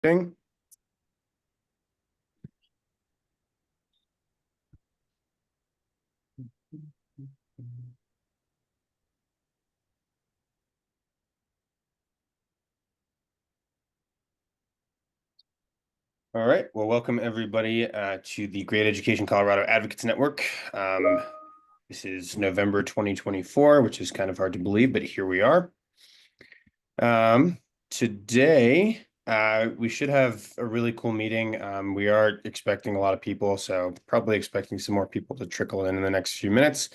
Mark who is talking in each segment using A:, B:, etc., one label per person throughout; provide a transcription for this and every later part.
A: Ding. All right. Well, welcome everybody to the Great Education Colorado Advocates Network. This is November 2024, which is kind of hard to believe, but here we are. Today, we should have a really cool meeting. We are expecting a lot of people, so probably expecting some more people to trickle in the next few minutes.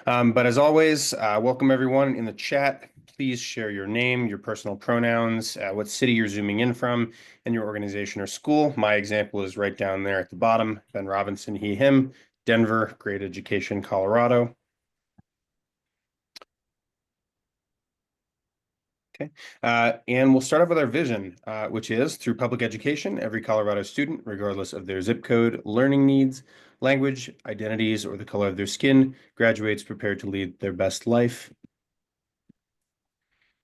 A: But as always, welcome everyone in the chat. Please share your name, your personal pronouns, what city you're zooming in from, and your organization or school. My example is right down there at the bottom, Ben Robinson, he, him, Denver, Great Education, Colorado. Okay. And we'll start off with our vision, which is through public education, every Colorado student, regardless of their zip code, learning needs, language, identities, or the color of their skin, graduates prepared to lead their best life.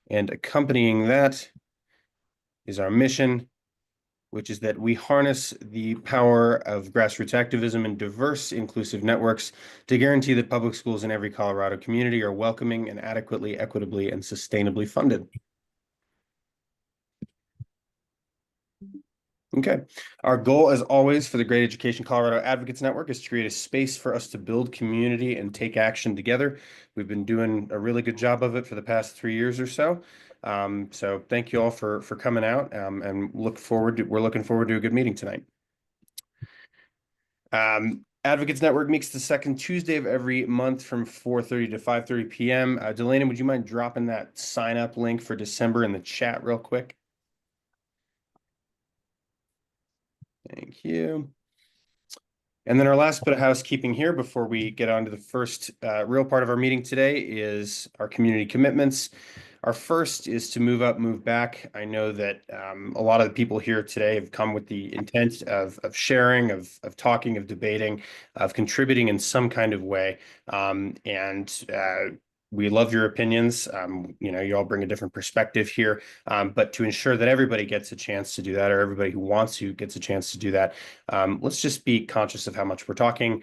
A: And accompanying that is our mission, which is that we harness the power of grassroots activism and diverse, inclusive networks to guarantee that public schools in every Colorado community are welcoming and adequately, equitably, and sustainably funded. Okay. Our goal, as always, for the Great Education Colorado Advocates Network is to create a space for us to build community and take action together. We've been doing a really good job of it for the past 3 years or so. So thank you all for coming out, and we're looking forward to a good meeting tonight. Advocates Network meets the second Tuesday of every month from 4:30 to 5:30 p.m. Delana, would you mind dropping that sign up link for December in the chat real quick? Thank you. And then our last bit of housekeeping here before we get on to the first real part of our meeting today is our community commitments. Our first is to move up, move back. I know that a lot of the people here today have come with the intent of sharing, of talking, of debating, of contributing in some kind of way. We love your opinions. You all bring a different perspective here. But to ensure that everybody gets a chance to do that, or everybody who wants to gets a chance to do that, let's just be conscious of how much we're talking,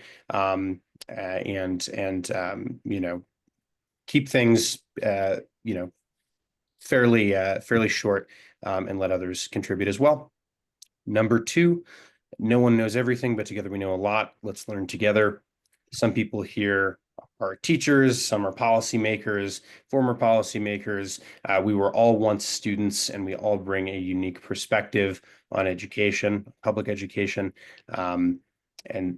A: keep things, fairly short, and let others contribute as well. Number two, no one knows everything, but together we know a lot. Let's learn together. Some people here are teachers, some are policymakers, former policymakers. We were all once students, and we all bring a unique perspective on education, public education, and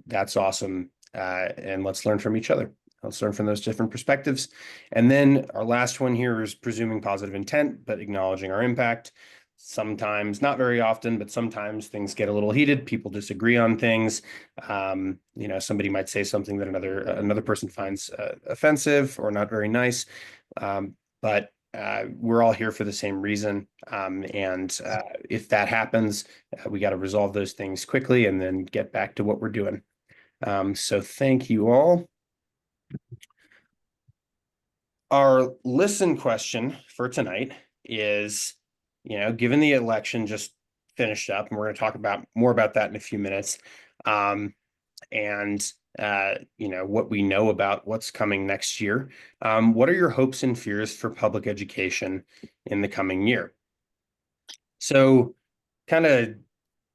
A: that's awesome. And let's learn from each other. Let's learn from those different perspectives. And then our last one here is presuming positive intent, but acknowledging our impact. Sometimes, not very often, but sometimes things get a little heated. People disagree on things. Somebody might say something that another person finds offensive or not very nice. But we're all here for the same reason. If that happens, we got to resolve those things quickly and then get back to what we're doing. So thank you all. Our listen question for tonight is, given the election just finished up, and we're going to talk more about that in a few minutes, what we know about what's coming next year, what are your hopes and fears for public education in the coming year? So kind of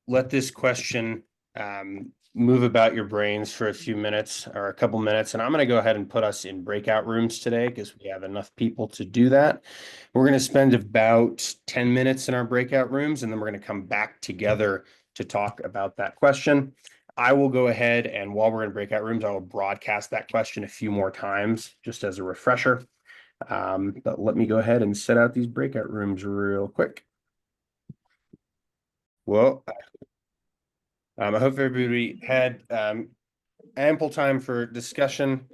A: let this question move about your brains for a few minutes or a couple minutes. And I'm going to go ahead and put us in breakout rooms today because we have enough people to do that. We're going to spend about 10 minutes in our breakout rooms, and then we're going to come back together to talk about that question. I will go ahead, and while we're in breakout rooms, I will broadcast that question a few more times just as a refresher. But let me go ahead and set out these breakout rooms real quick. Well, I hope everybody had ample time for discussion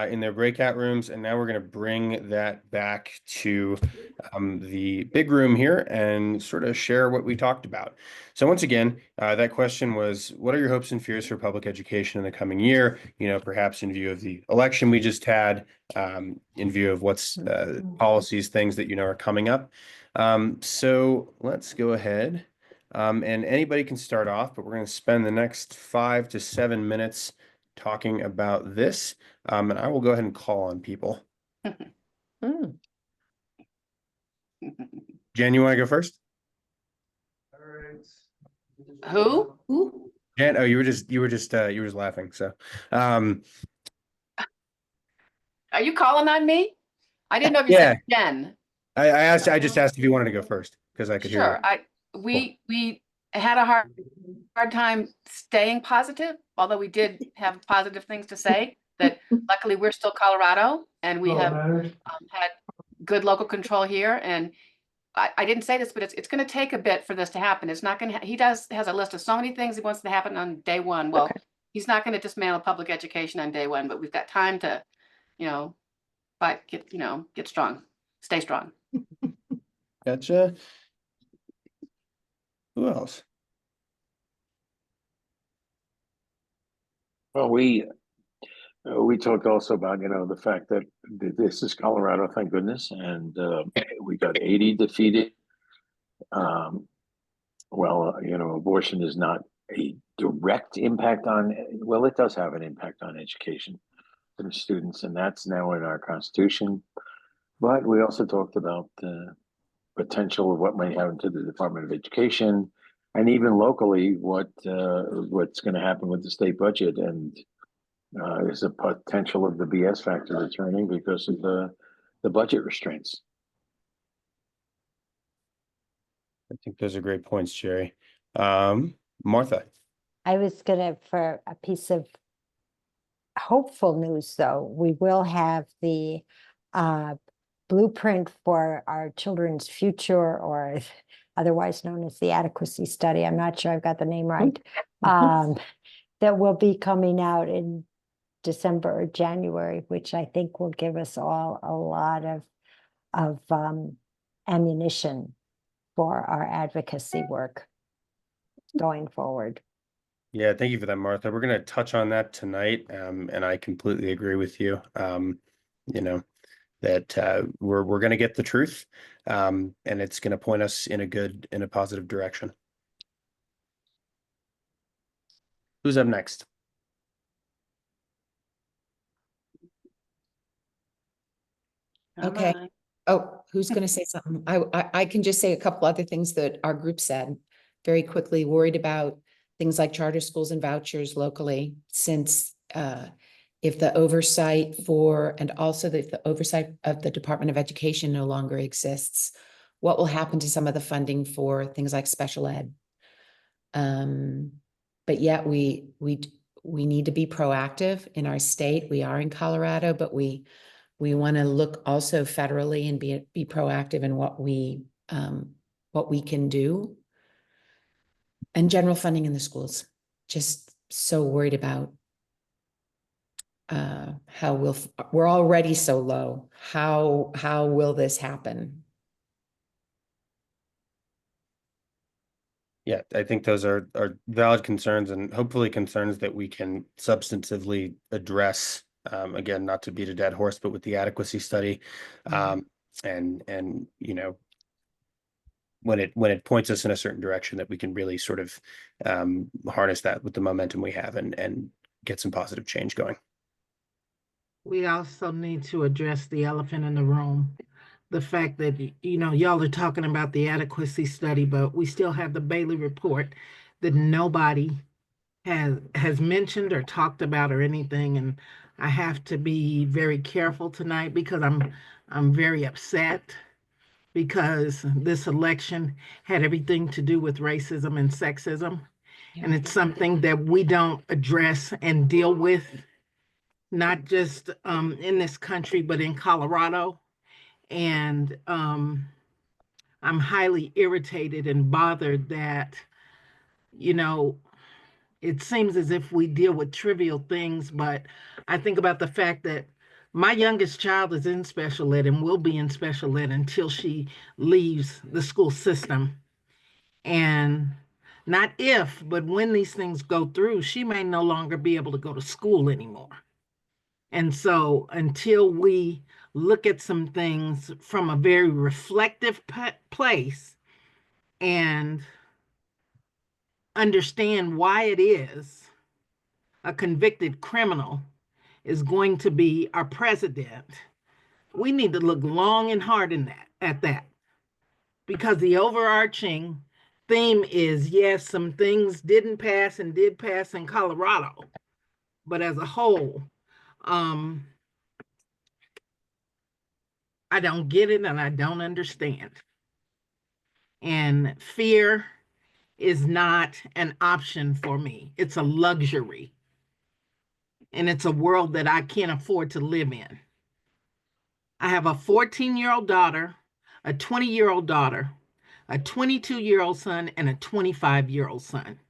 A: in their breakout rooms, and now we're going to bring that back to the big room here and sort of share what we talked about. So once again, that question was, what are your hopes and fears for public education in the coming year? Perhaps in view of the election we just had, in view of what's policies, things that are coming up. So let's go ahead. And anybody can start off, but we're going to spend the next 5 to 7 minutes talking about this. And I will go ahead and call on people. Jen, you want to go first?
B: Who?
A: Jen, oh, you were just laughing. So,
B: Are you calling on me? I didn't know if you
A: yeah,
B: said Jen.
A: I just asked if you wanted to go first because I could hear you.
B: Sure. We had a hard time staying positive, although we did have positive things to say. That luckily we're still Colorado and we have had good local control here. And I didn't say this, but it's going to take a bit for this to happen. It's not going to. He has a list of so many things he wants to happen on day one. Well, he's not going to dismantle public education on day one, but we've got time to, get strong, stay strong.
A: Gotcha. Who else?
C: Well, we talked also about, the fact that this is Colorado, thank goodness, and we got 80 defeated. Abortion is not a direct impact on, well, it does have an impact on education for the students, and that's now in our Constitution. But we also talked about the potential of what might happen to the Department of Education, and even locally, what's going to happen with the state budget, and there's a potential of the BS factor returning because of the budget restraints.
A: I think those are great points, Jerry. Martha.
D: I was gonna, for a piece of hopeful news, though, we will have the blueprint for our children's future, or otherwise known as the adequacy study. I'm not sure I've got the name right. That will be coming out in December or January, which I think will give us all a lot of ammunition for our advocacy work going forward.
A: Yeah, thank you for that, Martha. We're going to touch on that tonight, and I completely agree with you. That we're going to get the truth, and it's going to point us in a positive direction. Who's up next?
E: Okay. Oh, who's going to say something? I can just say a couple other things that our group said very quickly. Worried about things like charter schools and vouchers locally, since if the oversight and also if the oversight of the Department of Education no longer exists, what will happen to some of the funding for things like special ed? But yet we need to be proactive in our state. We are in Colorado, but we want to look also federally and be proactive in what we can do. And general funding in the schools. Just so worried about how we're already so low. How will this happen?
A: Yeah, I think those are valid concerns, and hopefully concerns that we can substantively address. Again, not to beat a dead horse, but with the adequacy study, and when it points us in a certain direction, that we can really sort of harness that with the momentum we have and get some positive change going.
F: We also need to address the elephant in the room. The fact that, y'all are talking about the adequacy study, but we still have the Bailey report that nobody has mentioned or talked about or anything. And I have to be very careful tonight because I'm very upset, because this election had everything to do with racism and sexism. Yeah. And it's something that we don't address and deal with, not just in this country, but in Colorado. And I'm highly irritated and bothered that, it seems as if we deal with trivial things, but I think about the fact that my youngest child is in special ed and will be in special ed until she leaves the school system. And not if, but when these things go through, she may no longer be able to go to school anymore. And so until we look at some things from a very reflective place and understand why it is a convicted criminal is going to be our president, we need to look long and hard at that. Because the overarching theme is, yes, some things didn't pass and did pass in Colorado, but as a whole, I don't get it and I don't understand. And fear is not an option for me. It's a luxury. And it's a world that I can't afford to live in. I have a 14-year-old daughter, a 20-year-old daughter, a 22-year-old son, and a 25-year-old son.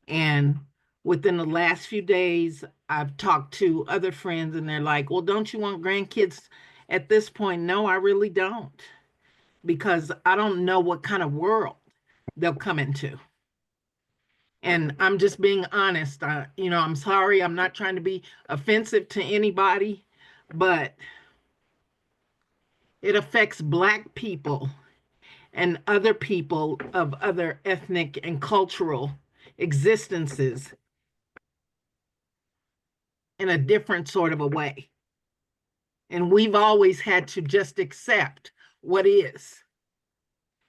F: And within the last few days, I've talked to other friends and they're like, well, don't you want grandkids at this point? No, I really don't. Because I don't know what kind of world they'll come into. And I'm just being honest. I'm sorry. I'm not trying to be offensive to anybody, but it affects Black people and other people of other ethnic and cultural existences in a different sort of a way. And we've always had to just accept what is.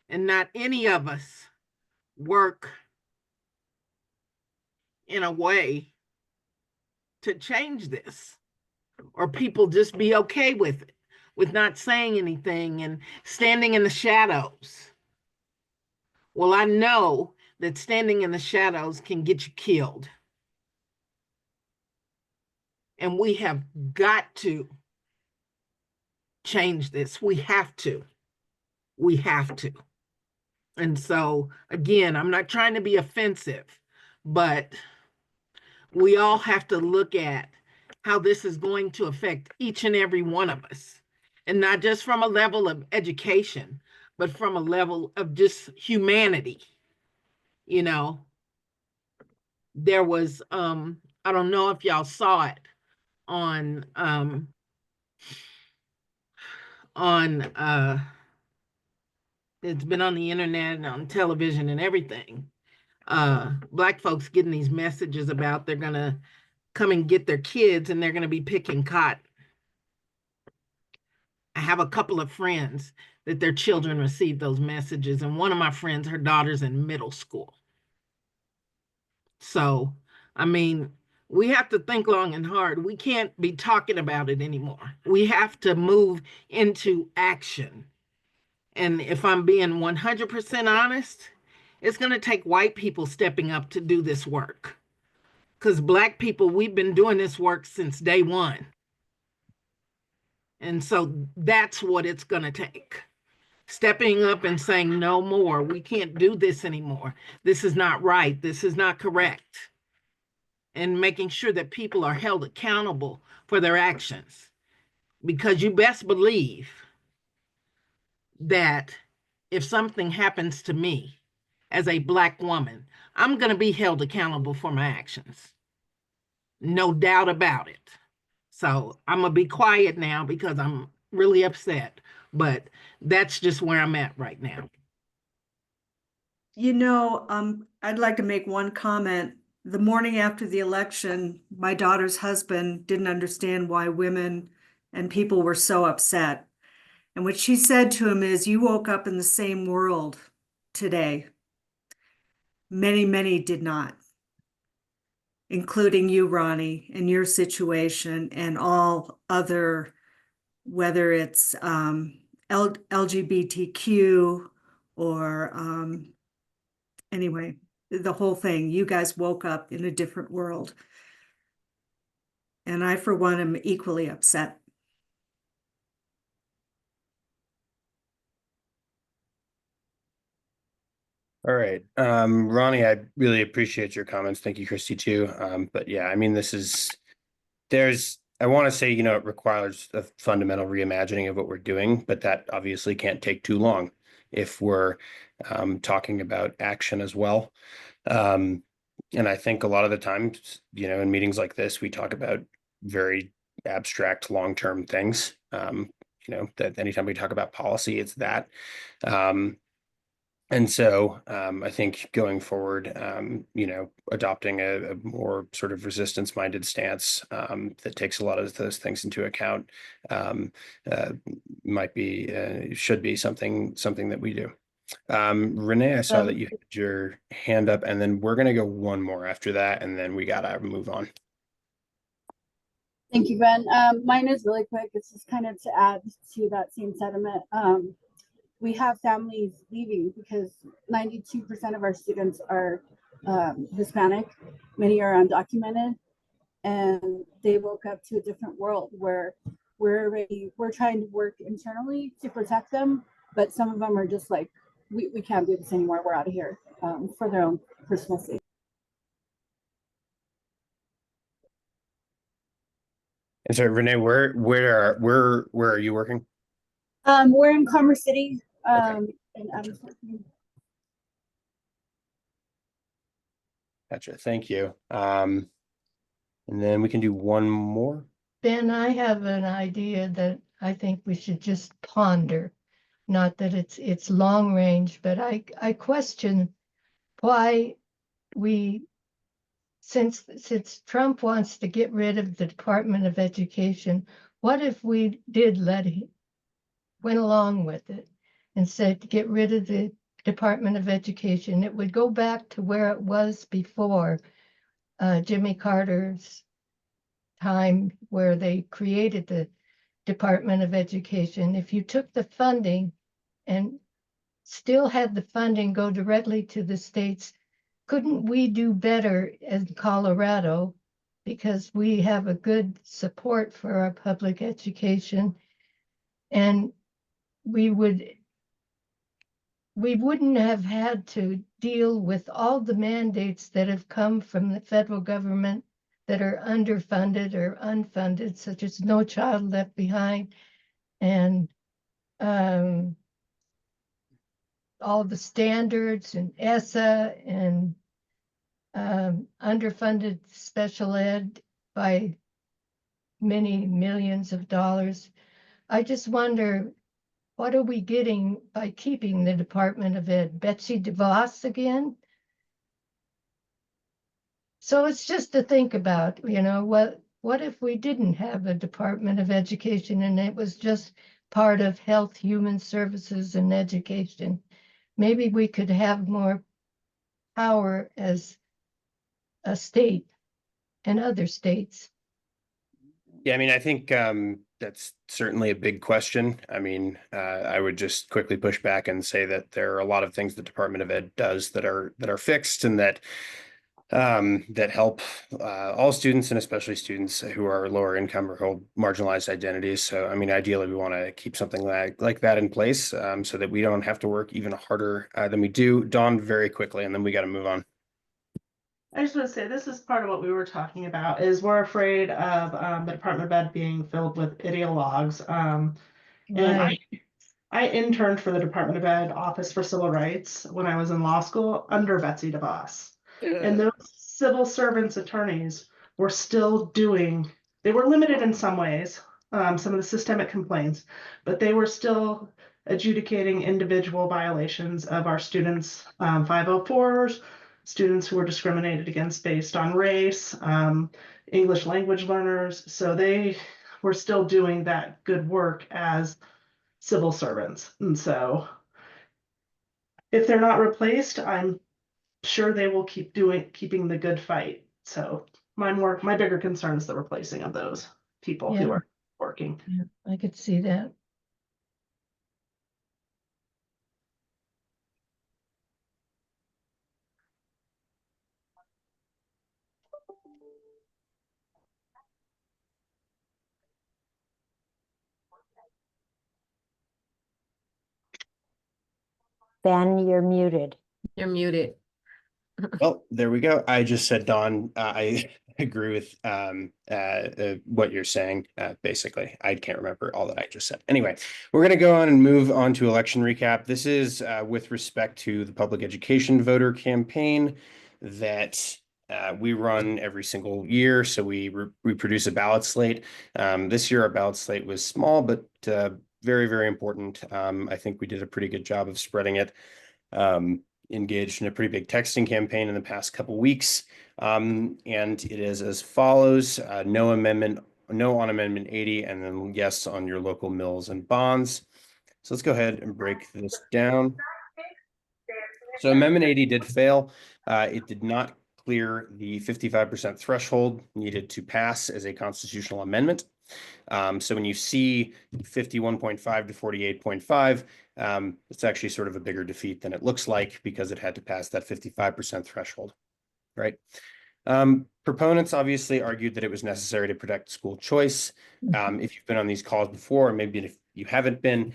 F: And not any of us work in a way to change this, or people just be okay with it, with not saying anything and standing in the shadows. Well, I know that standing in the shadows can get you killed. And we have got to change this. We have to. We have to. And so, again, I'm not trying to be offensive, but we all have to look at how this is going to affect each and every one of us. And not just from a level of education, but from a level of just humanity. There was, I don't know if y'all saw it on it's been on the internet and on television and everything. Black folks getting these messages about they're gonna come and get their kids and they're gonna be picking cotton. I have a couple of friends that their children received those messages, and one of my friends, her daughter's in middle school. So, I mean, we have to think long and hard. We can't be talking about it anymore. We have to move into action. And if I'm being 100% honest, it's going to take white people stepping up to do this work. Because Black people, we've been doing this work since day one. And so that's what it's going to take. Stepping up and saying, no more. We can't do this anymore. This is not right. This is not correct. And making sure that people are held accountable for their actions. Because you best believe that if something happens to me as a Black woman, I'm going to be held accountable for my actions. No doubt about it. So I'm going to be quiet now because I'm really upset, but that's just where I'm at right now.
G: I'd like to make one comment. The morning after the election, my daughter's husband didn't understand why women and people were so upset. And what she said to him is, you woke up in the same world today. Many, many did not, including you, Ronnie, and your situation and all other, whether it's LGBTQ or anyway, the whole thing. You guys woke up in a different world. And I, for one, am equally upset.
A: All right. Ronnie, I really appreciate your comments. Thank you, Christy, too. But yeah, I mean, I want to say, it requires a fundamental reimagining of what we're doing, but that obviously can't take too long if we're talking about action as well. And I think a lot of the times, in meetings like this, we talk about very abstract long-term things. That anytime we talk about policy, it's that. And so I think going forward, adopting a more sort of resistance-minded stance that takes a lot of those things into account um, should be something that we do. Renee, I saw that you had your hand up, and then we're gonna go one more after that, and then we gotta move on.
H: Thank you, Ben. Mine is really quick. It's just kind of to add to that same sentiment. We have families leaving because 92% of our students are Hispanic. Many are undocumented, and they woke up to a different world where we're trying to work internally to protect them, but some of them are just like, we can't do this anymore. We're out of here for their own personal safety.
A: And so, Renee, where are you working?
H: We're in Commerce City. And
A: Gotcha. Gotcha. Thank you. And then we can do one more.
I: Ben, I have an idea that I think we should just ponder. Not that it's long range, but I question why since Trump wants to get rid of the Department of Education, what if we went along with it and said to get rid of the Department of Education? It would go back to where it was before Jimmy Carter's time, where they created the Department of Education. If you took the funding and still had the funding go directly to the states, couldn't we do better in Colorado, because we have a good support for our public education, and we wouldn't have had to deal with all the mandates that have come from the federal government that are underfunded or unfunded, such as No Child Left Behind, and all the standards and ESSA and underfunded special ed by many millions of dollars. I just wonder, what are we getting by keeping the Department of Ed? Betsy DeVos again? So it's just to think about, what if we didn't have a Department of Education and it was just part of health, human services, and education? Maybe we could have more power as a state and other states.
A: Yeah, I mean, I think that's certainly a big question. I mean, I would just quickly push back and say that there are a lot of things the Department of Ed does that are fixed and that help all students, and especially students who are lower income or hold marginalized identities. So, I mean, ideally, we want to keep something like that in place so that we don't have to work even harder than we do. Dawn, very quickly, and then we got to move on.
J: I just want to say this is part of what we were talking about, is we're afraid of the Department of Ed being filled with ideologues. And
I: Right.
J: I interned for the Department of Ed Office for Civil Rights when I was in law school under Betsy DeVos. And those civil servants attorneys were still they were limited in some ways, some of the systemic complaints, but they were still adjudicating individual violations of our students' 504s, students who were discriminated against based on race, English language learners. So they were still doing that good work as civil servants. And so if they're not replaced, I'm sure they will keeping the good fight. So my bigger concern is the replacing of those people who are working.
I: Yeah, I could see that.
D: Ben, you're muted.
E: You're muted.
A: Well, there we go. I just said, Dawn, I agree with what you're saying. Basically, I can't remember all that I just said. Anyway, we're going to go on and move on to election recap. This is with respect to the public education voter campaign that we run every single year. So we produce a ballot slate. This year, our ballot slate was small, but very, very important. I think we did a pretty good job of spreading it engaged in a pretty big texting campaign in the past couple weeks. And it is as follows: no on Amendment 80, and then yes on your local mills and bonds. So let's go ahead and break this down. So Amendment 80 did fail. It did not clear the 55% threshold needed to pass as a constitutional amendment. So when you see 51.5 to 48.5, it's actually sort of a bigger defeat than it looks like, because it had to pass that 55% threshold, right? Proponents obviously argued that it was necessary to protect school choice. If you've been on these calls before, or maybe if you haven't been,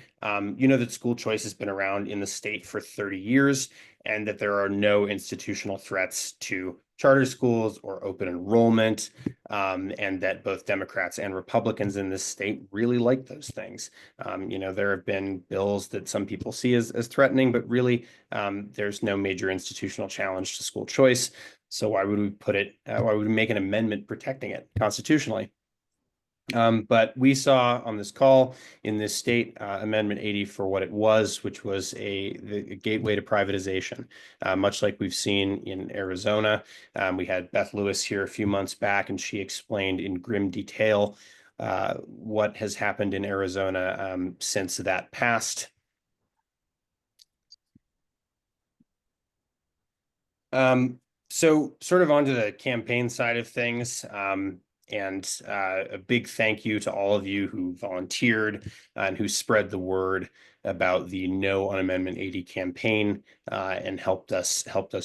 A: you know that school choice has been around in the state for 30 years, and that there are no institutional threats to charter schools or open enrollment, and that both Democrats and Republicans in this state really like those things. You know, there have been bills that some people see as threatening, but really there's no major institutional challenge to school choice. So why would we why would we make an amendment protecting it constitutionally? But we saw on this call in this state Amendment 80 for what it was, which was the gateway to privatization, much like we've seen in Arizona. We had Beth Lewis here a few months back, and she explained in grim detail what has happened in Arizona since that passed. So sort of onto the campaign side of things. And a big thank you to all of you who volunteered and who spread the word about the No on Amendment 80 campaign and helped us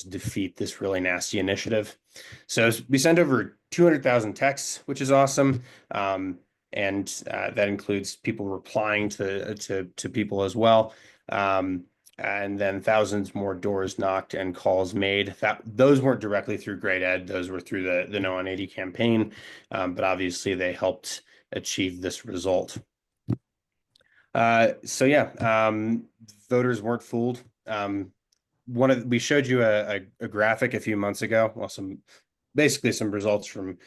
A: defeat this really nasty initiative. So we sent over 200,000 texts, which is awesome. And that includes people replying to people as well. And then thousands more doors knocked and calls made. Those weren't directly through Great Ed; those were through the No on 80 campaign. But obviously, they helped achieve this result. So yeah, voters weren't fooled. We showed you a graphic a few months ago. Well, basically some results from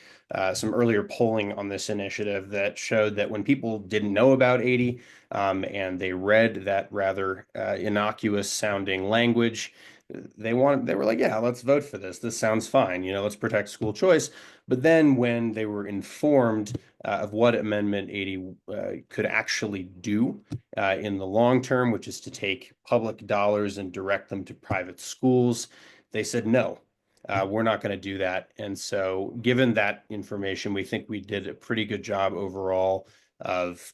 A: some earlier polling on this initiative that showed that when people didn't know about 80 and they read that rather innocuous sounding language, they were like, yeah, let's vote for this. This sounds fine. You know, let's protect school choice. But then when they were informed of what Amendment 80 could actually do in the long term, which is to take public dollars and direct them to private schools, they said no. We're not going to do that. And so given that information, we think we did a pretty good job overall of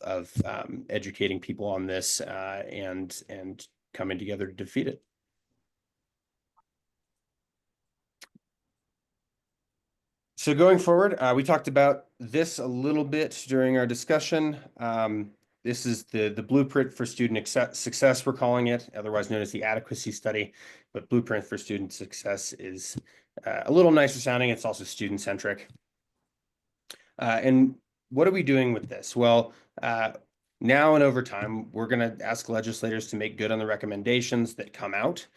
A: educating people on this and coming together to defeat it. So going forward, we talked about this a little bit during our discussion. This is the blueprint for student success, we're calling it, otherwise known as the adequacy study. But blueprint for student success is a little nicer sounding. It's also student-centric. And what are we doing with this? Well, now and over time, we're going to ask legislators to make good on the recommendations that come out,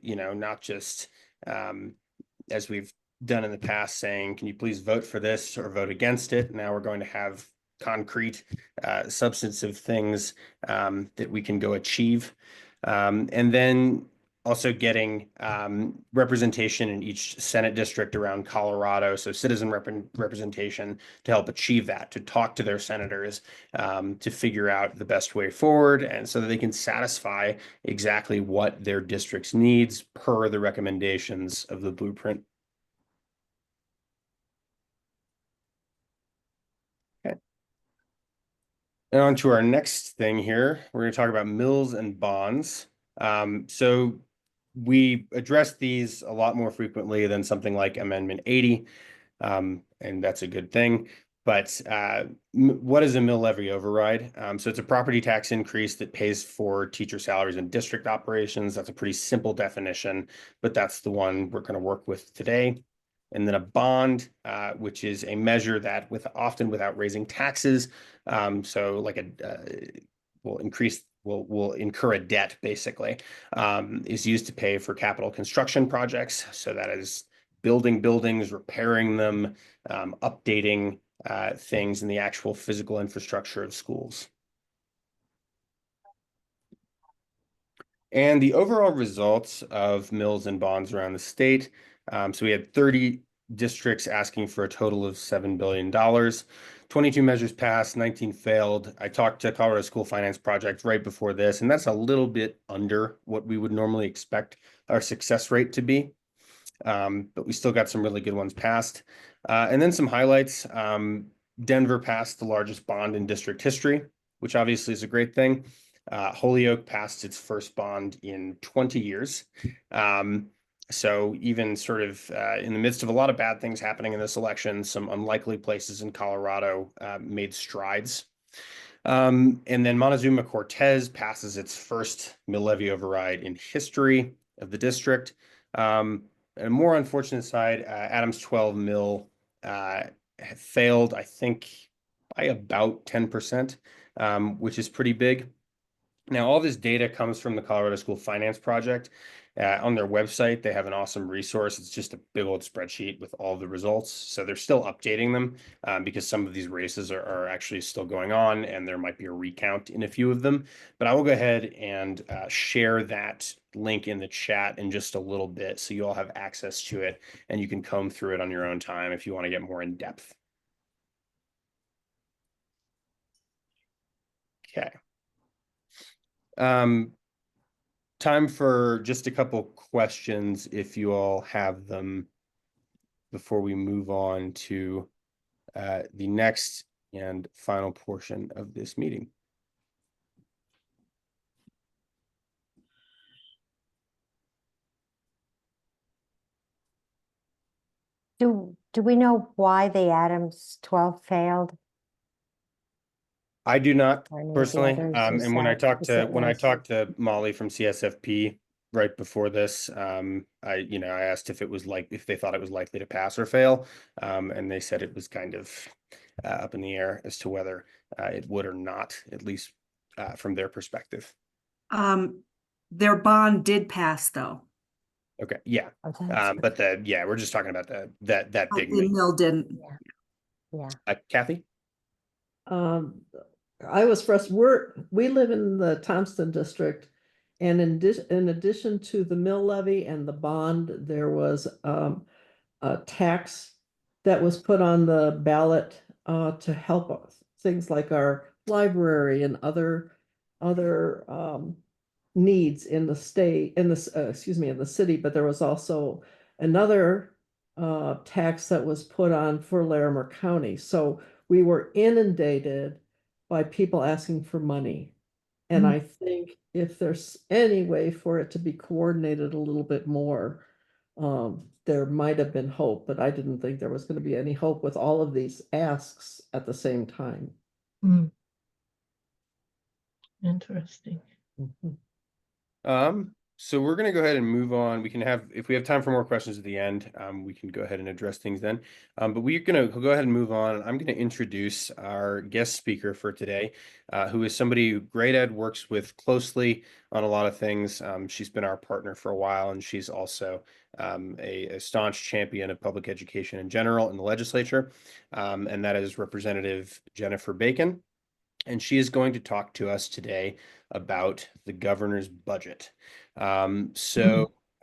A: you know, not just as we've done in the past saying, can you please vote for this or vote against it? Now we're going to have concrete, substantive things that we can go achieve. And then also getting representation in each Senate district around Colorado, so citizen representation to help achieve that, to talk to their senators, to figure out the best way forward, and so that they can satisfy exactly what their district's needs per the recommendations of the blueprint. Okay. And on to our next thing here, we're going to talk about mills and bonds. So we address these a lot more frequently than something like Amendment 80, and that's a good thing. But what is a mill levy override? So it's a property tax increase that pays for teacher salaries and district operations. That's a pretty simple definition, but that's the one we're going to work with today. And then a bond, which is a measure that often without raising taxes, so like will incur a debt basically, is used to pay for capital construction projects. So that is building buildings, repairing them, updating things in the actual physical infrastructure of schools. And the overall results of mills and bonds around the state. So we had 30 districts asking for a total of $7 billion. 22 measures passed, 19 failed. I talked to Colorado School Finance Project right before this, and that's a little bit under what we would normally expect our success rate to be. But we still got some really good ones passed. And then some highlights. Denver passed the largest bond in district history, which obviously is a great thing. Holyoke passed its first bond in 20 years. So even sort of in the midst of a lot of bad things happening in this election, some unlikely places in Colorado made strides. And then Montezuma Cortez passes its first mill levy override in history of the district. A more unfortunate side, Adams 12 mill failed, I think, by about 10%, which is pretty big. Now, all this data comes from the Colorado School Finance Project. On their website, they have an awesome resource. It's just a big old spreadsheet with all the results. So they're still updating them because some of these races are actually still going on, and there might be a recount in a few of them. But I will go ahead and share that link in the chat in just a little bit so you all have access to it, and you can comb through it on your own time if you want to get more in depth. Okay. Time for just a couple questions if you all have them before we move on to the next and final portion of this meeting.
D: Do we know why the Adams 12 failed?
A: I do not
D: Or any of the
A: personally.
D: others? Is
A: And when I
D: that-
A: talked
D: is
A: to
D: it
A: when I
D: was-
A: talked to Molly from CSFP right before this, I asked if it was like if they thought it was likely to pass or fail, and they said it was kind of up in the air as to whether it would or not, at least from their perspective.
G: Their bond did pass though.
A: Okay, yeah,
D: Oh, that's
A: but we're just talking about that
G: But
A: big
G: the mill didn't.
D: Yeah.
A: Kathy.
K: I was frustrated. We live in the Thompson district, and in addition to the mill levy and the bond, there was a tax that was put on the ballot to help us, things like our library and other needs in the state, in the city. But there was also another tax that was put on for Larimer County. So we were inundated by people asking for money. And I think if there's any way for it to be coordinated a little bit more, there might have been hope, but I didn't think there was going to be any hope with all of these asks at the same time.
I: Interesting.
A: So we're going to go ahead and move on. We can have, if we have time for more questions at the end, we can go ahead and address things then. But we're going to go ahead and move on. I'm going to introduce our guest speaker for today, who is somebody who Great Ed works with closely on a lot of things. She's been our partner for a while, and she's also a staunch champion of public education in general in the legislature. And that is Representative Jennifer Bacon. And she is going to talk to us today about the governor's budget.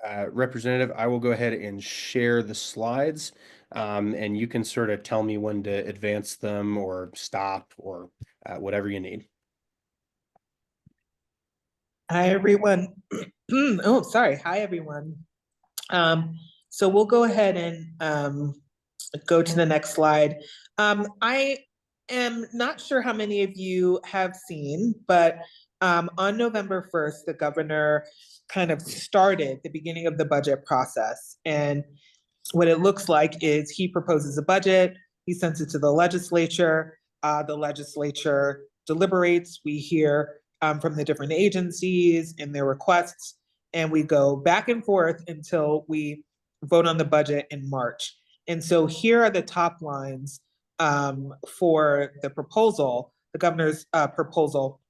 A: Representative, I will go ahead and share the slides, and you can sort of tell me when to advance them or stop or whatever you need.
L: Hi, everyone. Oh, sorry. Hi, everyone. So we'll go ahead and go to the next slide. I am not sure how many of you have seen, but on November 1st, the governor kind of started the beginning of the budget process. And what it looks like is he proposes a budget, he sends it to the legislature deliberates, we hear from the different agencies and their requests, and we go back and forth until we vote on the budget in March. And so here are the top lines for the proposal, the governor's proposal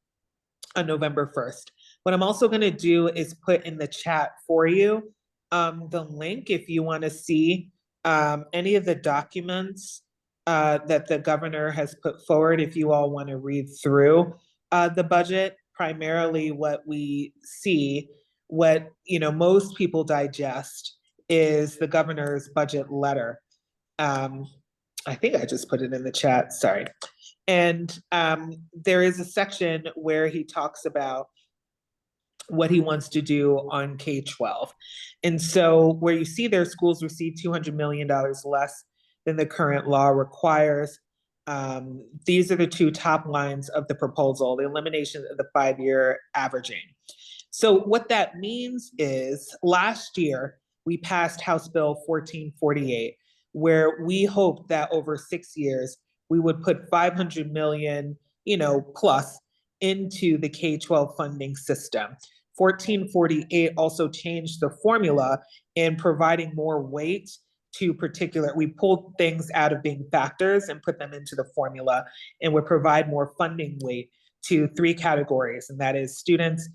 L: on November 1st. What I'm also going to do is put in the chat for you the link if you want to see any of the documents that the governor has put forward, if you all want to read through the budget. Primarily what we see what, most people digest is the governor's budget letter. I think I just put it in the chat, sorry. And there is a section where he talks about what he wants to do on K-12. And so where you see their schools receive $200 million less than the current law requires, these are the two top lines of the proposal, the elimination of the 5-year averaging. So what that means is last year, we passed House Bill 1448, where we hoped that over 6 years, we would put 500 million, plus into the K-12 funding system. 1448 also changed the formula in providing more weight to we pulled things out of being factors and put them into the formula, and would provide more funding weight to 3 categories, and that is students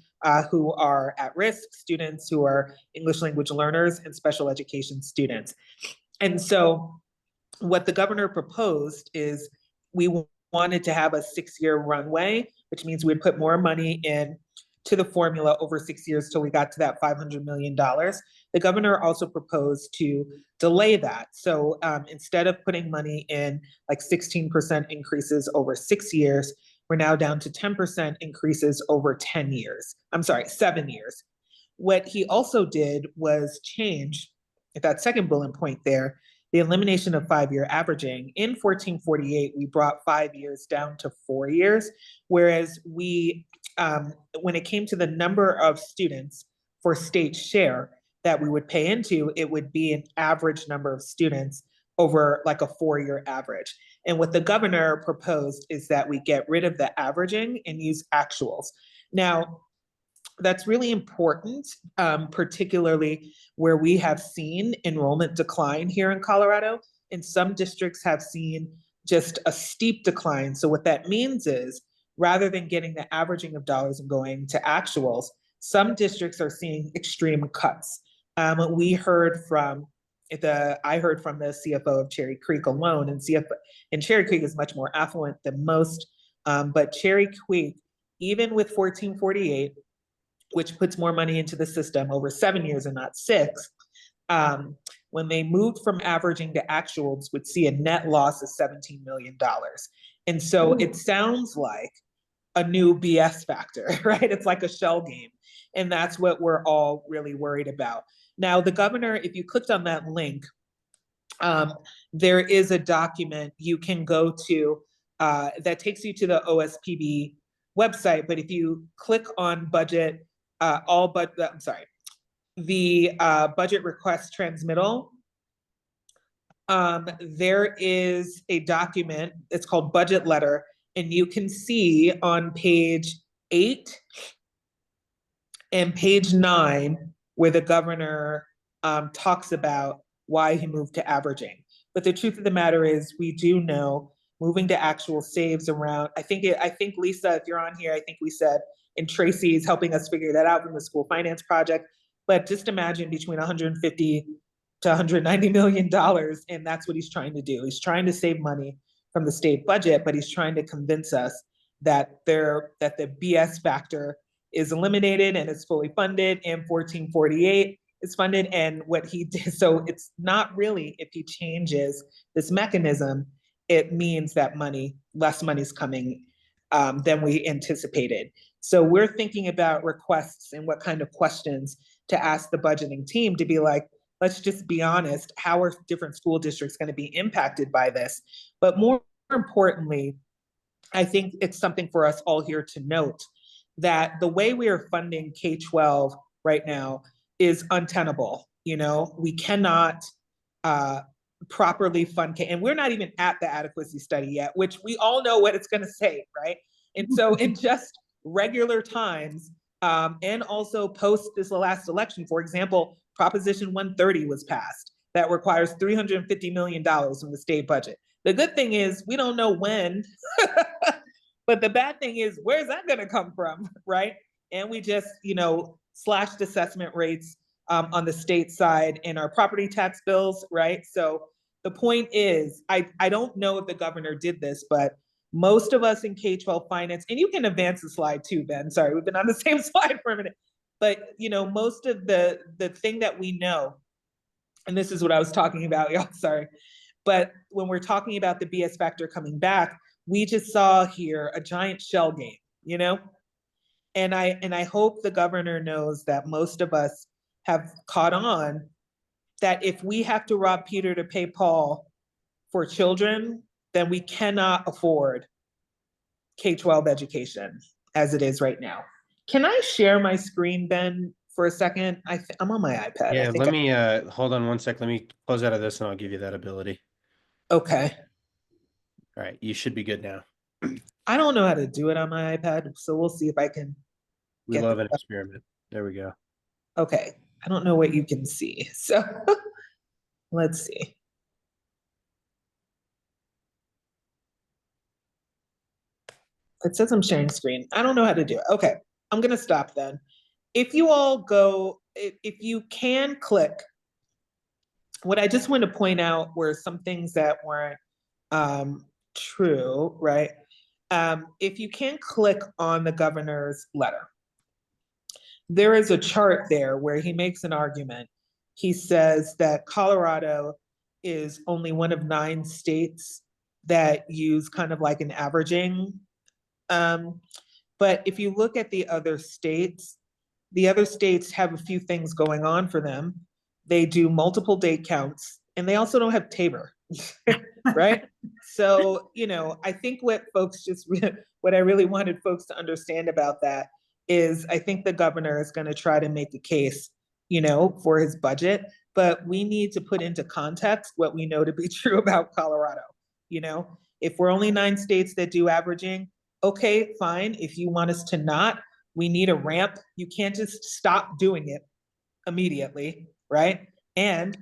L: who are at risk, students who are English language learners, and special education students. And so what the governor proposed is we wanted to have a 6-year runway, which means we'd put more money in to the formula over 6 years till we got to that $500 million. The governor also proposed to delay that. So instead of putting money in like 16% increases over 6 years, we're now down to 10% increases over 7 years. What he also did was change, at that second bullet point there, the elimination of 5-year averaging. In 1448, we brought 5 years down to 4 years, whereas when it came to the number of students for state share that we would pay into, it would be an average number of students over like a 4-year average. And what the governor proposed is that we get rid of the averaging and use actuals. Now, that's really important, particularly where we have seen enrollment decline here in Colorado, and some districts have seen just a steep decline. So what that means is, rather than getting the averaging of dollars and going to actuals, some districts are seeing extreme cuts. I heard from the CFO of Cherry Creek alone, and Cherry Creek is much more affluent than most, but Cherry Creek, even with 1448, which puts more money into the system over 7 years and not 6, when they moved from averaging to actuals, would see a net loss of $17 million. And so it sounds like a new BS factor, right? It's like a shell game. And that's what we're all really worried about. Now, the governor, if you clicked on that link, there is a document you can go to that takes you to the OSPB website. But if you click on budget, the budget request transmittal, there is a document, it's called budget letter, and you can see on page 8 and page 9 where the governor talks about why he moved to averaging. But the truth of the matter is, we do know moving to actual saves around, I think Lisa, if you're on here, I think we said, and Tracy is helping us figure that out from the school finance project. But just imagine between 150 to $190 million, and that's what he's trying to do. He's trying to save money from the state budget, but he's trying to convince us that the BS factor is eliminated and it's fully funded, and 1448 is funded. And what he did, so it's not really, if he changes this mechanism, it means that less money's coming than we anticipated. So we're thinking about requests and what kind of questions to ask the budgeting team to be like, let's just be honest, how are different school districts going to be impacted by this? But more importantly, I think it's something for us all here to note that the way we are funding K-12 right now is untenable. We cannot properly fund and we're not even at the adequacy study yet, which we all know what it's going to say, right? And so in just regular times, and also post this last election, for example, Proposition 130 was passed that requires $350 million from the state budget. The good thing is we don't know when, but the bad thing is, where's that going to come from, right? And we just, slashed assessment rates on the state side in our property tax bills, right? So the point is, I don't know if the governor did this, but most of us in K-12 finance, and you can advance the slide too, Ben, sorry, we've been on the same slide for a minute. But, you know, most of the thing that we know, and this is what I was talking about, y'all, sorry. But when we're talking about the BS factor coming back, we just saw here a giant shell game, you know? And I hope the governor knows that most of us have caught on that if we have to rob Peter to pay Paul for children, then we cannot afford K-12 education as it is right now. Can I share my screen, Ben, for a second? I'm on my iPad.
A: Yeah,
L: I think
A: let me hold on one sec. Let me close out of this and I'll give you that ability.
L: okay.
A: All right, you should be good now.
L: I don't know how to do it on my iPad, so we'll see if I can.
A: We love an experiment. There we go.
L: Okay. I don't know what you can see. So let's see. It says I'm sharing screen. I don't know how to do it. Okay. I'm going to stop then. If you all go, if you can click, what I just want to point out were some things that weren't true, right? If you can click on the governor's letter, there is a chart there where he makes an argument. He says that Colorado is only one of 9 states that use kind of like an averaging. But if you look at the other states have a few things going on for them. They do multiple date counts, and they also don't have Tabor, right? So, you know, I think what I really wanted folks to understand about that is I think the governor is going to try to make a case, you know, for his budget, but we need to put into context what we know to be true about Colorado. You know, if we're only 9 states that do averaging, okay, fine. If you want us to not, we need a ramp. You can't just stop doing it immediately, right? And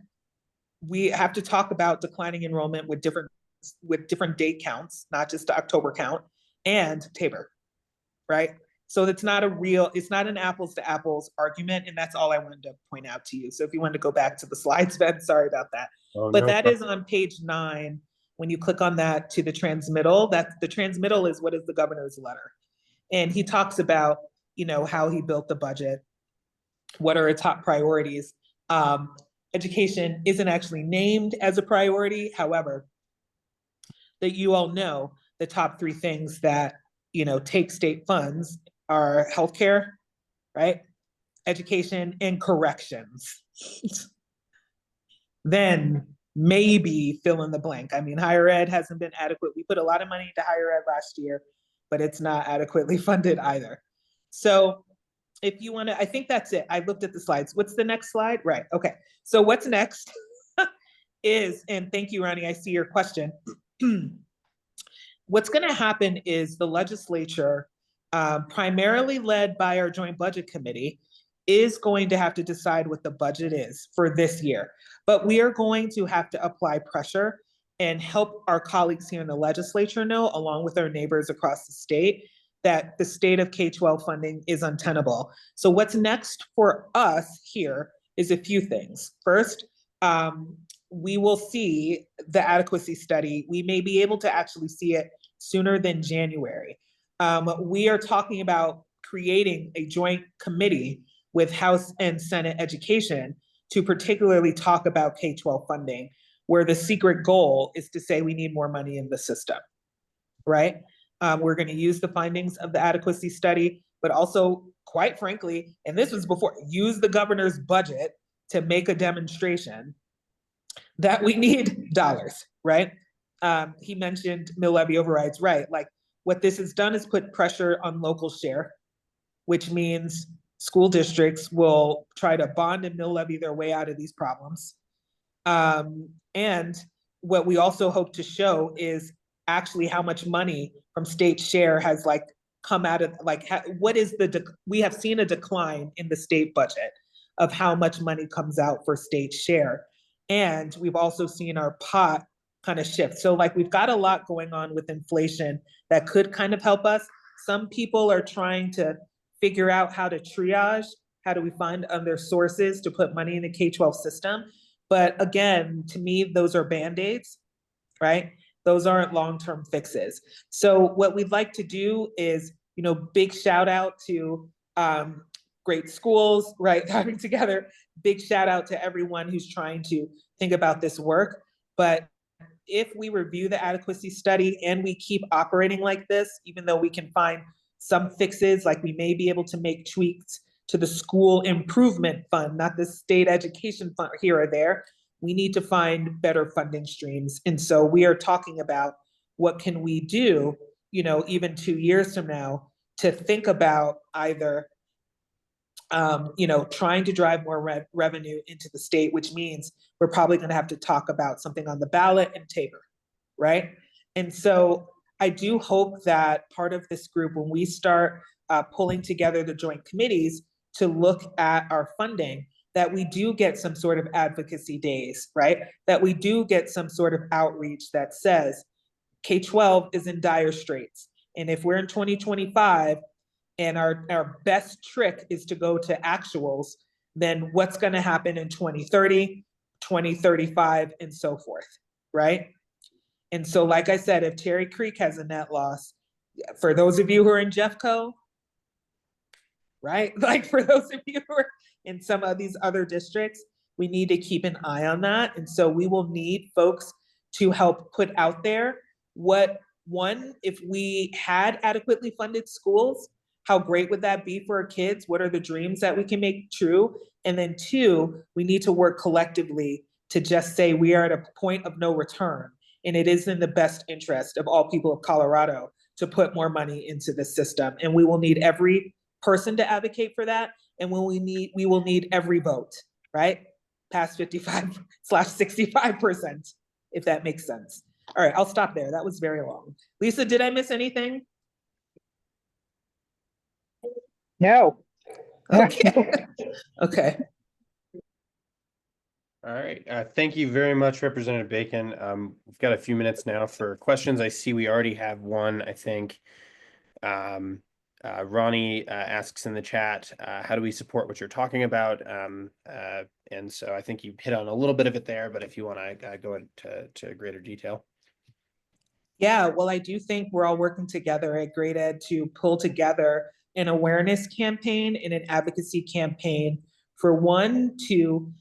L: we have to talk about declining enrollment with different date counts, not just the October count, and Tabor, right? So it's not an apples to apples argument, and that's all I wanted to point out to you. So if you want to go back to the slides, Ben, sorry about that.
A: Oh,
L: but
A: no
L: that
A: problem.
L: is on page 9. When you click on that to the transmittal, the transmittal is what is the governor's letter. And he talks about, you know, how he built the budget, what are its top priorities. Education isn't actually named as a priority. However, that you all know the top 3 things that, you know, take state funds are healthcare, right? Education and corrections. Then maybe fill in the blank. I mean, higher ed hasn't been adequate. We put a lot of money into higher ed last year, but it's not adequately funded either. So if you want to, I think that's it. I looked at the slides. What's the next slide? Right. Okay. So what's next is, and thank you, Ronnie, I see your question. What's going to happen is the legislature, primarily led by our Joint Budget Committee, is going to have to decide what the budget is for this year. But we are going to have to apply pressure and help our colleagues here in the legislature know, along with our neighbors across the state, that the state of K-12 funding is untenable. So what's next for us here is a few things. First, we will see the adequacy study. We may be able to actually see it sooner than January. We are talking about creating a joint committee with House and Senate Education to particularly talk about K-12 funding, where the secret goal is to say we need more money in the system, right? We're going to use the findings of the adequacy study, but also, quite frankly, and this was before, use the governor's budget to make a demonstration that we need dollars, right? He mentioned mill levy overrides, right? Like what this has done is put pressure on local share, which means school districts will try to bond and mill levy their way out of these problems. And what we also hope to show is actually how much money from state share has like come out of like, what is we have seen a decline in the state budget of how much money comes out for state share. And we've also seen our pot kind of shift. So like we've got a lot going on with inflation that could kind of help us. Some people are trying to figure out how to triage, how do we find other sources to put money in the K-12 system. But again, to me, those are Band-Aids, right? Those aren't long-term fixes. So what we'd like to do is, you know, big shout out to great schools, right, coming together. Big shout out to everyone who's trying to think about this work. But if we review the adequacy study and we keep operating like this, even though we can find some fixes, like we may be able to make tweaks to the school improvement fund, not the state education fund here or there, we need to find better funding streams. And so we are talking about what can we do, you know, even 2 years from now, to think about either you know, trying to drive more revenue into the state, which means we're probably going to have to talk about something on the ballot and Tabor, right? And so I do hope that part of this group, when we start pulling together the joint committees to look at our funding, that we do get some sort of advocacy days, right? That we do get some sort of outreach that says K-12 is in dire straits. And if we're in 2025, and our best trick is to go to actuals, then what's going to happen in 2030, 2035, and so forth, right? And so, like I said, if Cherry Creek has a net loss, for those of you who are in Jeffco, right? Like for those of you who are in some of these other districts, we need to keep an eye on that. And so we will need folks to help put out there what, one, if we had adequately funded schools, how great would that be for our kids? What are the dreams that we can make true? And then two, we need to work collectively to just say we are at a point of no return. And it is in the best interest of all people of Colorado to put more money into the system. And we will need every person to advocate for that. And we will need every vote, right? Past 55/65%, if that makes sense. All right, I'll stop there. That was very long. Lisa, did I miss anything?
M: No.
L: Okay. Okay.
A: All right. Thank you very much, Representative Bacon. We've got a few minutes now for questions. I see we already have one, I think. Ronnie asks in the chat, how do we support what you're talking about? And so I think you hit on a little bit of it there, but if you want to go into greater detail.
L: Yeah, well, I do think we're all working together at Great Ed to pull together an awareness campaign and an advocacy campaign for one, to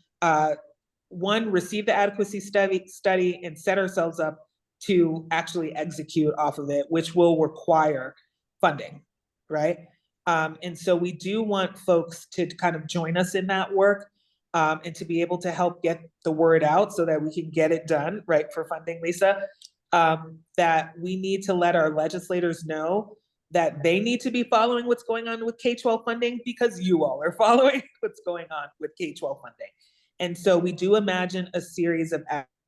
L: receive the adequacy study and set ourselves up to actually execute off of it, which will require funding, right? And so we do want folks to kind of join us in that work, and to be able to help get the word out so that we can get it done, right, for funding, Lisa. That we need to let our legislators know that they need to be following what's going on with K-12 funding because you all are following what's going on with K-12 funding. And so we do imagine a series of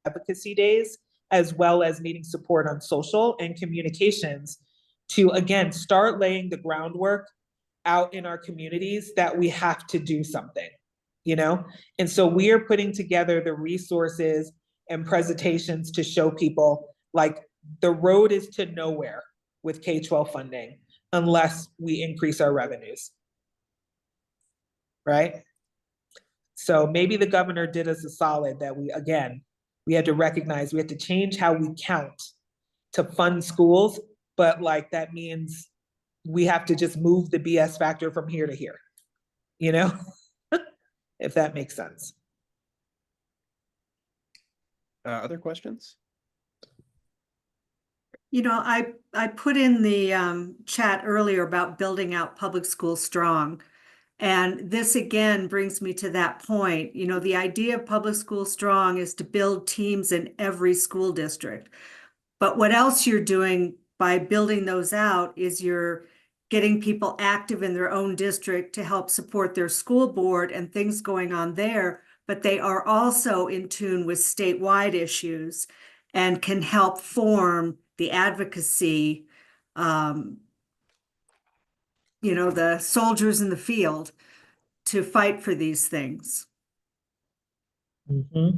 L: advocacy days, as well as needing support on social and communications to, again, start laying the groundwork out in our communities that we have to do something, you know? And so we are putting together the resources and presentations to show people like the road is to nowhere with K-12 funding unless we increase our revenues, right? So maybe the governor did us a solid that we had to recognize we had to change how we count to fund schools, but like that means we have to just move the BS factor from here to here, you know, if that makes sense.
A: Other questions?
G: You know, I put in the chat earlier about building out public school strong. And this again brings me to that point. You know, the idea of public school strong is to build teams in every school district. But what else you're doing by building those out is you're getting people active in their own district to help support their school board and things going on there. But they are also in tune with statewide issues and can help form the advocacy, you know, the soldiers in the field to fight for these things.
L: Mm-hmm.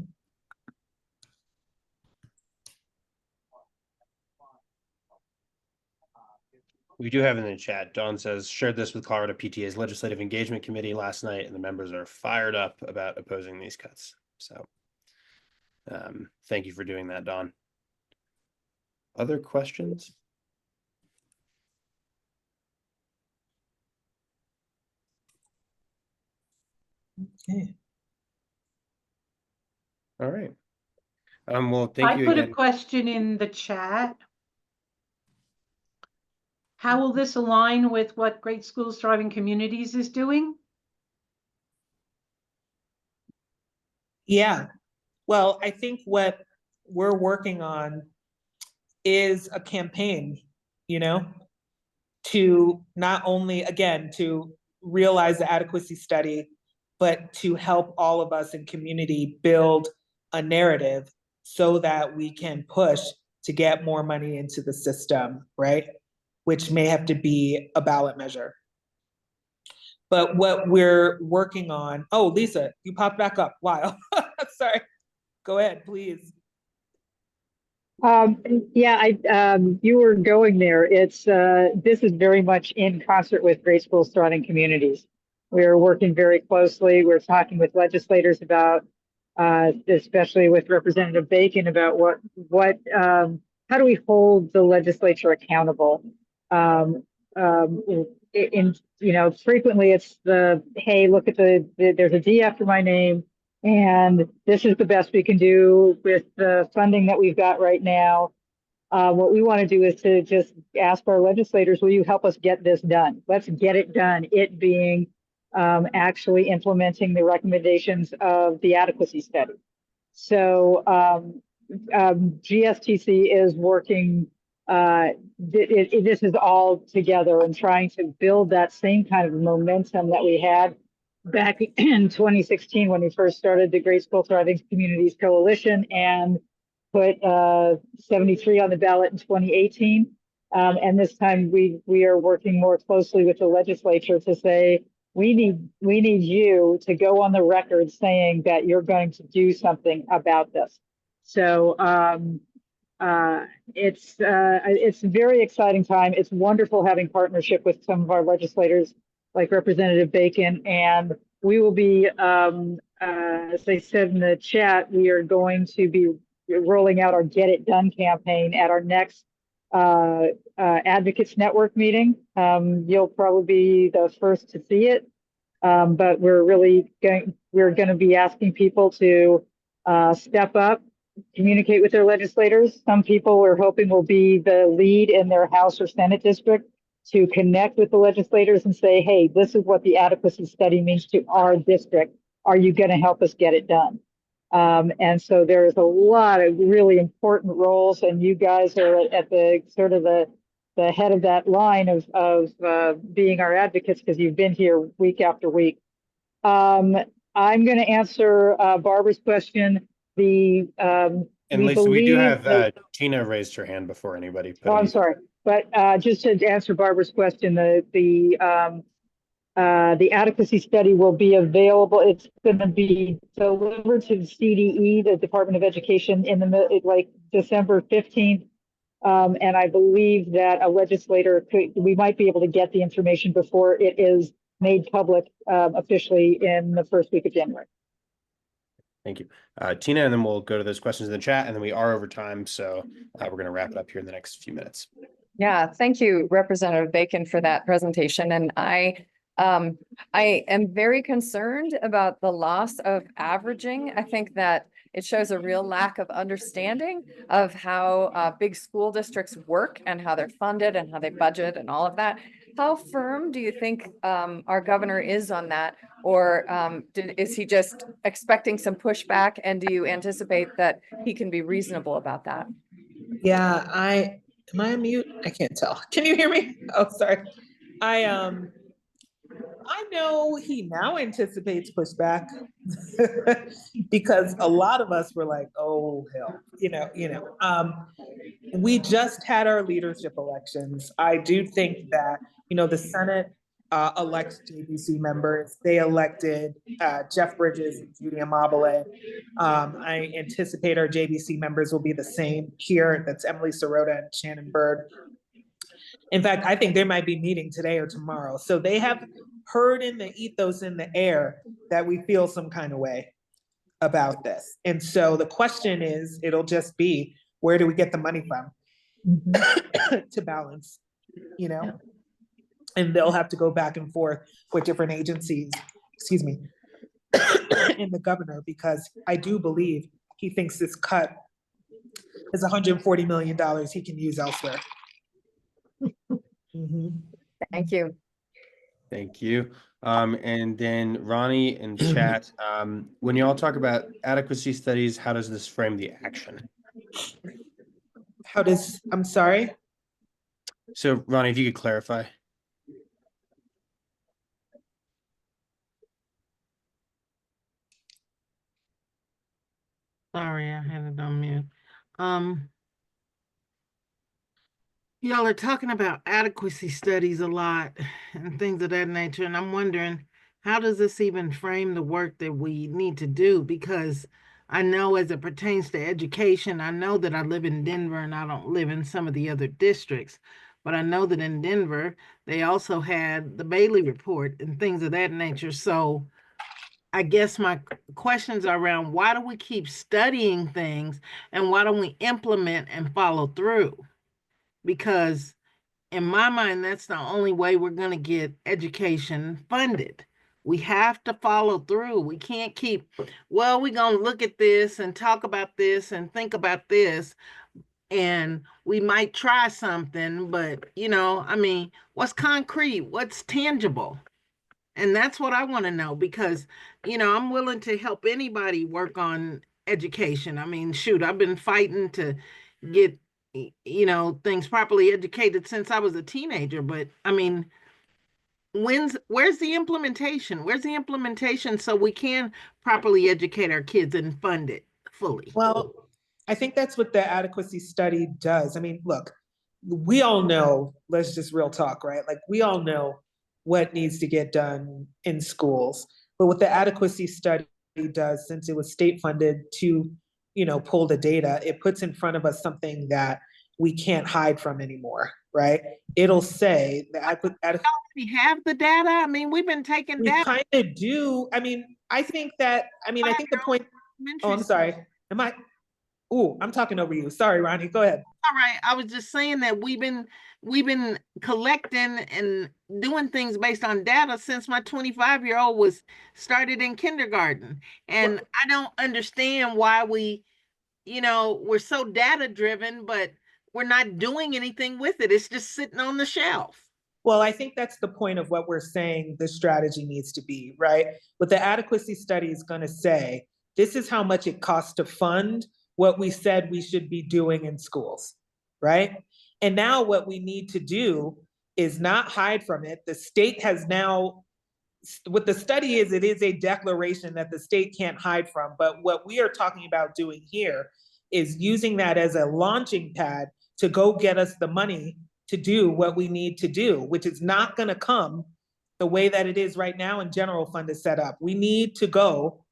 A: We do have in the chat. Dawn says, shared this with Colorado PTA's Legislative Engagement Committee last night, and the members are fired up about opposing these cuts. So thank you for doing that, Dawn. Other questions?
L: Okay.
A: All right. Well, thank
N: I
A: you
N: put a
A: again.
N: question in the chat. How will this align with what Great Schools Thriving Communities is doing?
L: Yeah. Well, I think what we're working on is a campaign, you know, to not only, again, to realize the adequacy study, but to help all of us in community build a narrative so that we can push to get more money into the system, right? Which may have to be a ballot measure. But what we're working on, oh, Lisa, you popped back up. Wow. Sorry. Go ahead, please.
M: You were going there. This is very much in concert with Great Schools Thriving Communities. We're working very closely. We're talking with legislators about, especially with Representative Bacon, about how do we hold the legislature accountable? Frequently it's hey, look at there's a D after my name. And this is the best we can do with the funding that we've got right now. What we want to do is to just ask our legislators, will you help us get this done? Let's get it done. It being actually implementing the recommendations of the adequacy study. So GSTC is working, this is all together and trying to build that same kind of momentum that we had back in 2016 when we first started the Great School Thriving Communities Coalition and put 73 on the ballot in 2018. And this time we are working more closely with the legislature to say, we need you to go on the record saying that you're going to do something about this. So it's a very exciting time. It's wonderful having partnership with some of our legislators like Representative Bacon, and we will be, as I said in the chat, we are going to be rolling out our Get It Done campaign at our next Advocates Network meeting. You'll probably be the first to see it, but we're going to be asking people to step up, communicate with their legislators. Some people we're hoping will be the lead in their House or Senate district to connect with the legislators and say, hey, this is what the adequacy study means to our district. Are you going to help us get it done? And so there's a lot of really important roles, and you guys are at the sort of the head of that line of being our advocates because you've been here week after week. I'm going to answer Barbara's question.
A: And Lisa, we do have Tina raised her hand before anybody.
M: I'm sorry, but just to answer Barbara's question, the adequacy study will be available. It's going to be delivered to the CDE, the Department of Education, in like December 15th. And I believe that a legislator we might be able to get the information before it is made public officially in the first week of January.
A: Thank you. Tina, and then we'll go to those questions in the chat, and then we are over time. So we're going to wrap it up here in the next few minutes.
O: Yeah, thank you, Representative Bacon, for that presentation. And I am very concerned about the loss of averaging. I think that it shows a real lack of understanding of how big school districts work and how they're funded and how they budget and all of that. How firm do you think our governor is on that? Or is he just expecting some pushback? And do you anticipate that he can be reasonable about that?
L: Yeah, am I on mute? I can't tell. Can you hear me? Oh, sorry. I know he now anticipates pushback because a lot of us were like, oh hell, we just had our leadership elections. I do think that, the Senate elects JBC members. They elected Jeff Bridges and Judy Amabile. I anticipate our JBC members will be the same here. That's Emily Sirota and Shannon Bird. In fact, I think they might be meeting today or tomorrow. So they have heard in the ethos in the air that we feel some kind of way about this. And so the question is, it'll just be, where do we get the money from to balance, And they'll have to go back and forth with different agencies, excuse me, in the governor, because I do believe he thinks this cut is $140 million he can use elsewhere.
O: Thank you.
A: Thank you. And then Ronnie in chat, when you all talk about adequacy studies, how does this frame the action?
L: How does, I'm sorry?
A: So Ronnie, if you could clarify.
F: Sorry, I had it on mute. Y'all are talking about adequacy studies a lot and things of that nature, and I'm wondering, how does this even frame the work that we need to do? Because I know as it pertains to education, I know that I live in Denver and I don't live in some of the other districts, but I know that in Denver, they also had the Bailey report and things of that nature. So I guess my questions are around, why do we keep studying things and why don't we implement and follow through? Because in my mind, that's the only way we're going to get education funded. We have to follow through. We can't keep, well, we're going to look at this and talk about this and think about this. And we might try something, but I mean, what's concrete? What's tangible? And that's what I want to know, because, I'm willing to help anybody work on education. I mean, shoot, I've been fighting to get, things properly educated since I was a teenager. But I mean, where's the implementation? Where's the implementation so we can properly educate our kids and fund it fully?
L: Well, I think that's what the adequacy study does. I mean, look, we all know, let's just real talk, right? Like, we all know what needs to get done in schools. But what the adequacy study does, since it was state funded to, pull the data, it puts in front of us something that we can't hide from anymore, right? It'll say that
F: we have the data. I mean, we've been taking
L: we
F: data.
L: kind of do. I think the point, oh, I'm sorry. I'm talking over you. Sorry, Ronnie, go ahead.
F: All right. I was just saying that we've been collecting and doing things based on data since my 25-year-old was started in kindergarten. And I don't understand why we're so data driven, but we're not doing anything with it. It's just sitting on the shelf.
L: Well, I think that's the point of what we're saying the strategy needs to be, right? What the adequacy study is going to say, this is how much it costs to fund what we said we should be doing in schools, right? And now what we need to do is not hide from it. The state has now, what the study is, it is a declaration that the state can't hide from. But what we are talking about doing here is using that as a launching pad to go get us the money to do what we need to do, which is not going to come the way that it is right now and general fund is set up. We need to go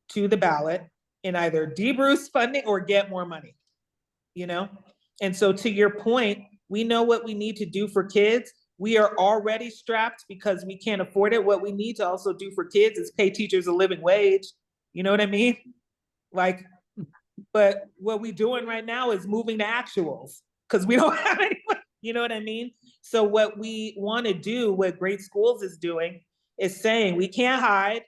L: to the ballot and either de-Bruce funding or get more money, And so to your point, we know what we need to do for kids. We are already strapped because we can't afford it. What we need to also do for kids is pay teachers a living wage. You know what I mean? But what we're doing right now is moving to actuals because we don't have any, you know what I mean? So what we want to do, what Great Schools is doing, is saying we can't hide,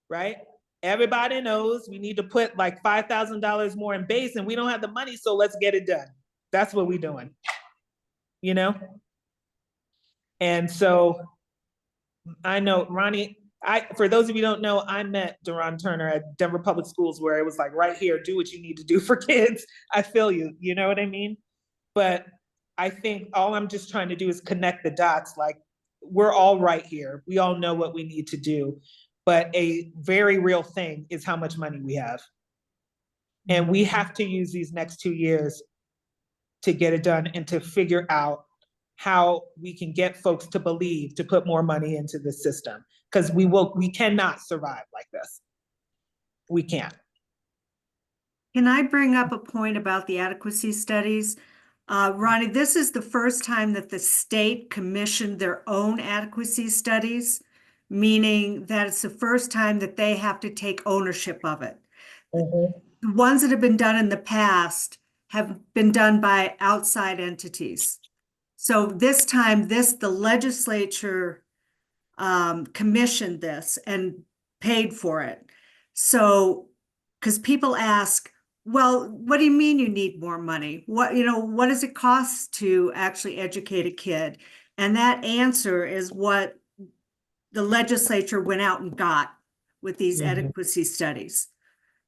L: right? Everybody knows we need to put like $5,000 more in base and we don't have the money, so let's get it done. That's what we're doing, And so I know, Ronnie, for those of you who don't know, I met Duran Turner at Denver Public Schools where it was like, right here, do what you need to do for kids. I feel you, you know what I mean? But I think all I'm just trying to do is connect the dots. Like, we're all right here. We all know what we need to do. But a very real thing is how much money we have. And we have to use these next 2 years to get it done and to figure out how we can get folks to believe to put more money into the system. Because we cannot survive like this. We can't.
G: Can I bring up a point about the adequacy studies? Ronnie, this is the first time that the state commissioned their own adequacy studies, meaning that it's the first time that they have to take ownership of it.
L: Mm-hmm.
G: The ones that have been done in the past have been done by outside entities. So this time, the legislature commissioned this and paid for it. So, because people ask, well, what do you mean you need more money? What does it cost to actually educate a kid? And that answer is what the legislature went out and got with these adequacy studies.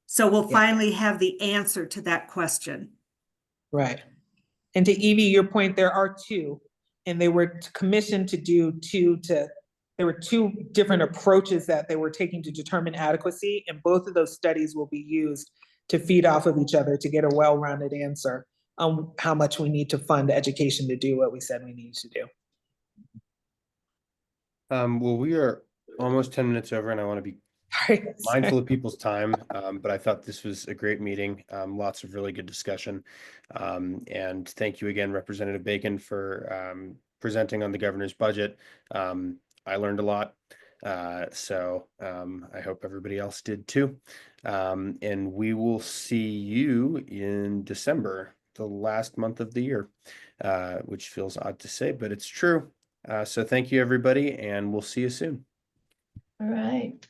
G: So we'll finally have the answer to that question.
L: Right. And to Evie, your point, there are two, and they were commissioned to do there were two different approaches that they were taking to determine adequacy, and both of those studies will be used to feed off of each other to get a well-rounded answer on how much we need to fund education to do what we said we need to do.
A: Well, we are almost 10 minutes over, and I want to be mindful of people's time, but I thought this was a great meeting. Lots of really good discussion. And thank you again, Representative Bacon, for presenting on the governor's budget. I learned a lot. So I hope everybody else did too. And we will see you in December, the last month of the year, which feels odd to say, but it's true. So thank you, everybody, and we'll see you soon.
I: All right.